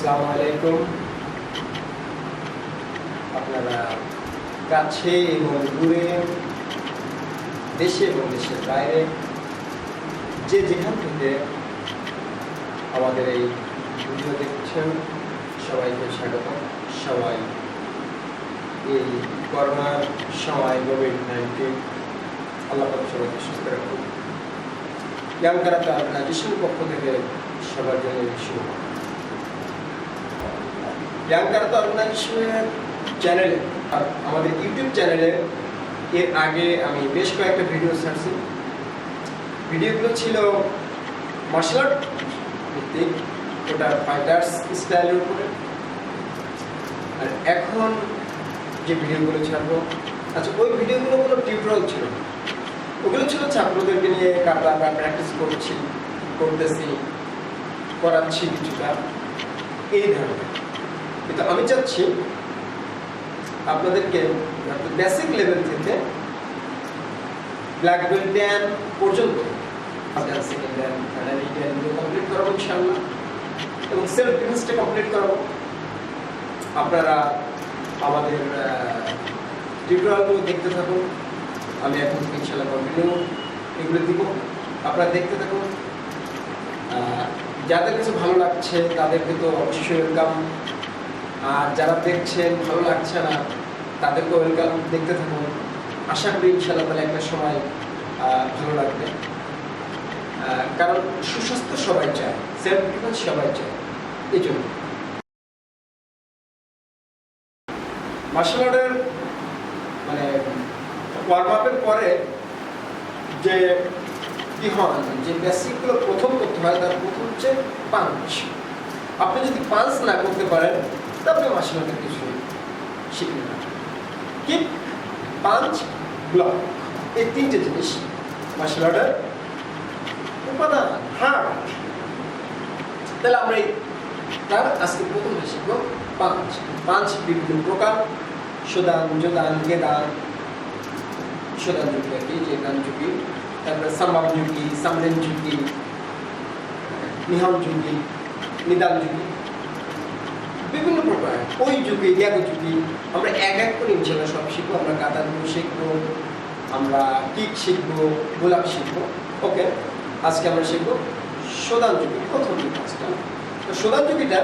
আসসালামু আলাইকুম। আপনারা কাছে এবং দূরে, দেশে এবং দেশের বাইরে যে যেখান থেকে আমাদের এই ভিডিও দেখছেন সবাইকে স্বাগত। সবাই এই করোনার সময় কোভিড-19 আল্লাহ পাক সবাইকে সুস্থ রাখুন। ইয়াংকারাতা অর্গানাইজেশনের পক্ষ থেকে সবার জন্য শুভকামনা। ইয়াংকারাতা অর্গানাইজেশনের চ্যানেলে, আমাদের ইউটিউব চ্যানেলে এর আগে আমি বেশ কয়েকটা ভিডিও ছাড়ছি। ভিডিওগুলো ছিল মার্শাল আর্ট ভিত্তিক, ওটা ফাইটার্স স্টাইলের উপরে। আর এখন যে ভিডিওগুলো ছাড়বো, আচ্ছা ওই ভিডিওগুলো কোনো টিউটোরিয়াল ছিল না, ওগুলো ছিল ছাত্রদেরকে নিয়ে কাটা বা প্র্যাকটিস করতেছি, করাচ্ছি কিছুটা, এই ধরনের। কিন্তু আমি চাচ্ছি আপনাদেরকে বেসিক লেভেল থেকে ব্ল্যাক বেল্ট ড্যান পর্যন্ত কমপ্লিট করাবো ইনশাআল্লাহ, এবং সেলফ ডিফেন্সটা কমপ্লিট করাবো। আপনারা আমাদের টিউটোরিয়ালগুলো দেখতে থাকুন। আমি এখন থেকে ইনশাআল্লাহ কন্টিনিউ এগুলো দিব, আপনারা দেখতে থাকুন। যাদের কিছু ভালো লাগছে তাদেরকে তো অবশ্যই ওয়েলকাম, আর যারা দেখছেন ভালো লাগছে না তাদেরকে ওয়েলকাম, দেখতে থাকুন। আশা করি ইনশাআল্লাহ তাহলে একটা সময় ভালো লাগবে, কারণ সুস্বাস্থ্য সবাই চায়, সেলফ ডিফেন্স সবাই চায়। এই জন্য মার্শাল আর্টের মানে ওয়ার্ম আপের পরে যে কি হয়, যে বেসিকগুলো প্রথম করতে হয়, তার প্রথম হচ্ছে পাঞ্চ। আপনি যদি পাঞ্চ না করতে পারেন তাহলে মার্শাল আর্টের কিছু শিখবেন না। কি পাঞ্চ, ব্লক, এই তিনটে জিনিস মার্শাল আর্টের উপাদান, হার্ট। তাহলে আমরা তার আজকে প্রথম শিখবো পাঞ্চ। পাঞ্চ বিভিন্ন প্রকার: শোদান, জোদান, গেদান, শোদান জুকি আর কি, জেদান জুকি, তারপরে সাম্বাম জুকি, সামরেন জুকি, নিহাম জুকি, নিদান জুকি, বিভিন্ন প্রকার। ওই জুকি, গ্যাগো জুকি, আমরা এক এক করে ইনশাআল্লাহ সব শিখবো। আমরা কাতারগুলো শিখবো, আমরা কিক শিখবো, গোলাপ শিখবো। ওকে, আজকে আমরা শিখবো শোদান জুকি, প্রথম যে কাজটা। তো শোদান জুকিটা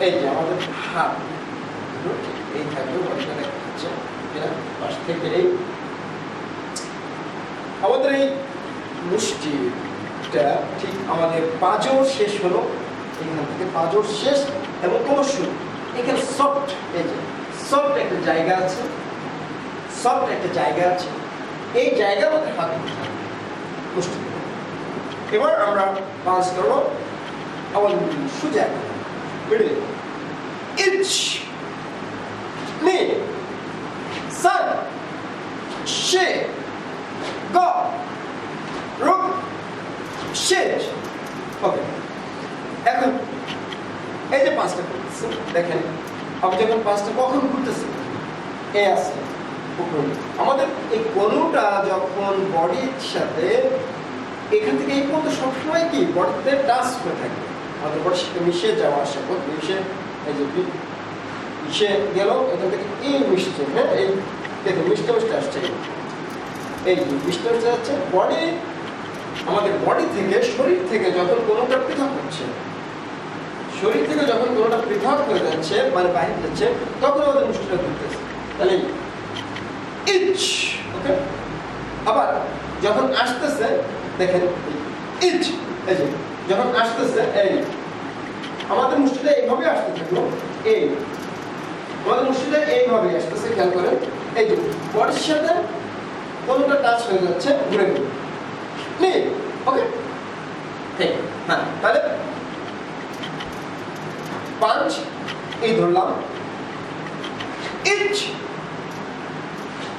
এই যে আমাদের হাত এই থাকবে, বডিটা দেখা যাচ্ছে পাশ থেকে। এই আমাদের এই মুষ্টিটা ঠিক আমাদের পাঁজর শেষ হলো, এখান থেকে পাঁজর শেষ এবং কোনো শুরু। এখানে সফট, এই যে সফট একটা জায়গা আছে, সফট একটা জায়গা আছে, এই জায়গার মধ্যে হাত থাকবে মুষ্টি। এবার আমরা পাঁচ করবো আমার সোজা মিডল, ইচ নি সান শে গো রুক শেষ। ওকে, এখন এই যে পাঁচটা করতেছে, দেখেন আমি যখন পাঁচটা কখন ঘুরতেছি, এ আছে আমাদের এই কোনোটা যখন বডির সাথে এখান থেকে এই পর্যন্ত সবসময় কি বডিতে টাচ হয়ে থাকবে, আমাদের বডির সাথে মিশে যাওয়া আসা করতে, মিশে এই যে মিশে গেল, এখান থেকে এই মিশছে, হ্যাঁ এই দেখুন মিশতে মিশতে আসছে, এই মিশতে মিশতে যাচ্ছে বডি, আমাদের বডি থেকে, শরীর থেকে যখন কোনোটা পৃথক হচ্ছে, শরীর থেকে যখন কোনোটা পৃথক হয়ে যাচ্ছে, মানে বাইরে যাচ্ছে, তখন আমাদের মুষ্টিটা ঘুরতেছে। তাহলে ইচ, ওকে। আবার যখন আসতেছে দেখেন ইচ, এই যে যখন আসতেছে এই আমাদের মুষ্টিটা এইভাবে আসতে থাকলো, এই আমাদের মুষ্টিটা এইভাবে আসতেছে, খেয়াল করেন এই যে বডির সাথে কোনোটা টাচ হয়ে যাচ্ছে, ঘুরে ঘুরে নি। ওকে, ঠিক, হ্যাঁ। তাহলে পাঁচ এই ধরলাম, ইচ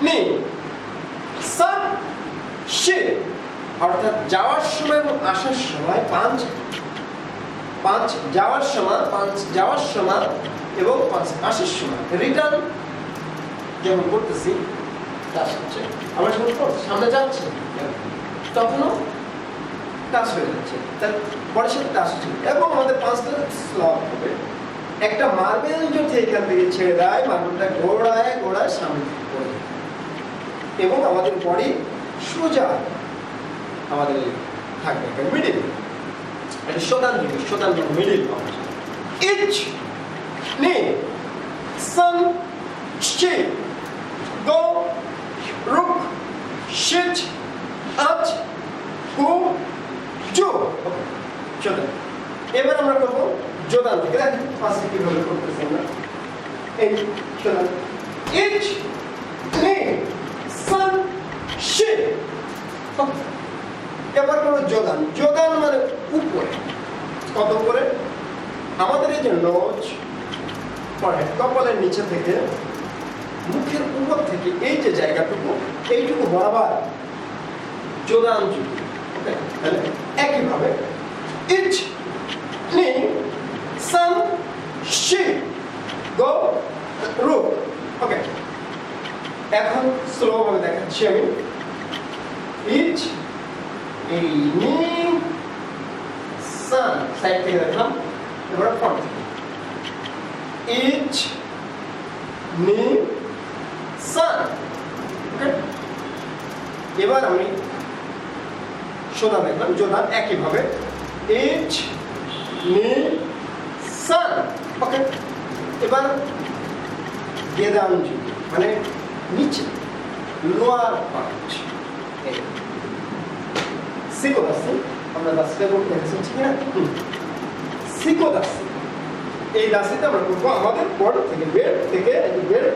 নি সান শে, অর্থাৎ যাওয়ার সময় এবং আসার সময় পাঁচ, পাঁচ যাওয়ার সময়, পাঁচ যাওয়ার সময় এবং পাঁচ আসার সময়। রিটার্ন যখন করতেছি টাচ হচ্ছে, আমরা যখন সামনে যাচ্ছে তখনও টাচ হয়ে যাচ্ছে, তার বডির সাথে টাচ হচ্ছে, এবং আমাদের পাঁচটা স্লট হবে একটা মার্বেল যদি এখান থেকে ছেড়ে দেয়, মার্বেলটা ঘোড়ায় ঘোড়ায় সামনে পড়ে যায়। এবং আমাদের বডি সোজা আমাদের থাকবে একটা মিডিল, এটা শোদান জুকি মিডিল পাওয়া। ইচ নি সান শি গো রুক শিট আচ কু জু। শোদান। এবার আমরা করবো জোদান থেকে। দেখেন পাশে কিভাবে করতেছি আমরা। এই শোদান। ইচ নি সান শি। এবার করবো জোদান। জোদান মানে উপরে। কত উপরে? আমাদের এই যে নোজ কপালের নিচে থেকে মুখের উপর থেকে এই যে জায়গাটুকু, এইটুকু বরাবর জোদান জুকি। ওকে, তাহলে একইভাবে ইচ নি সান শি গো রুক। ওকে, এখন স্লো ভাবে দেখাচ্ছি আমি। ইচ এই নি সান, সাইড থেকে দেখলাম, এবার ফ্রন্ট থেকে ইচ নি সান। ওকে, এবার আমি সোজা দেখলাম জোদান একইভাবে ইচ নি সান। ওকে, এবার গেদান জুকি মানে নিচে লোয়ার পার্ট। সিকোদাসি, আমরা দাসিটা বলতে দেখেছি ঠিক না? সিকোদাসি, এই দাসিটা আমরা করবো আমাদের বডি থেকে, বেড থেকে, বেড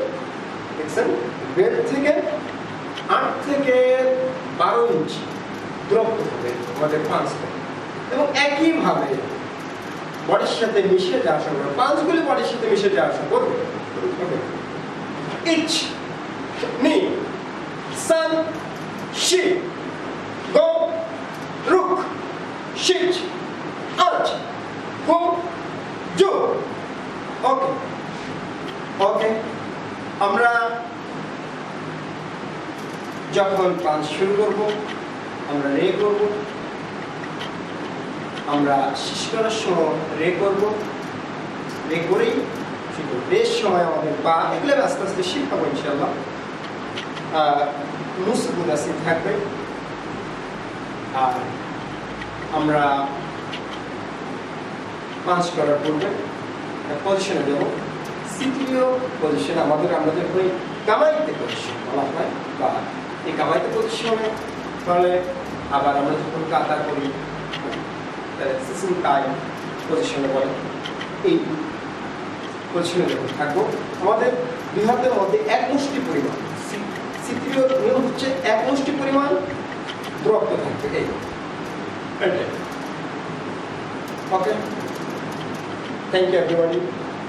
দেখছেন, বেড থেকে 8 থেকে 12 ইঞ্চি দূরত্ব হবে আমাদের পাঁচ থেকে। এবং একইভাবে বডির সাথে মিশে যাওয়া আসা করবে, পাঁচগুলি বডির সাথে মিশে যাওয়া আসা করবে। ওকে, ইচ নি সান শি গো রুক শিট আচ কু জু। ওকে ওকে, আমরা যখন পাঁচ শুরু করব আমরা রে করব, আমরা শেষ করার সময় রে করব, রে করেই বেশ সময় আমাদের পা, এগুলো আস্তে আস্তে শিখাবো ইনশাআল্লাহ। মুসগুদাসি থাকবে। আর আমরা পাঁচ করার পূর্বে পজিশনে দেব সিটিও পজিশন। আমরা যখন কামাইতে পজিশন বলা হয়, বা এই কামাইতে পজিশনে তাহলে আবার আমরা যখন কাতা করি সিসিং টাইম পজিশনে বলে, এই পজিশনে যখন থাকবো আমাদের দুই হাতের মধ্যে 1 মুষ্টি পরিমাণ, সিটিও নিয়ম হচ্ছে 1 মুষ্টি পরিমাণ দূরত্ব থাকবে। এই ওকে, থ্যাংক ইউ এভরিবডি,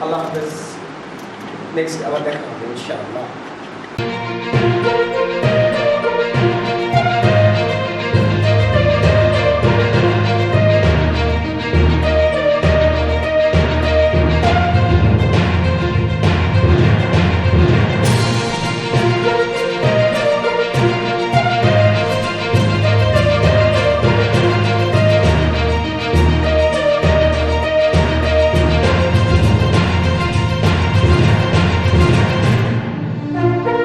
আল্লাহ হাফেজ। নেক্সট আবার দেখা হবে ইনশাআল্লাহ।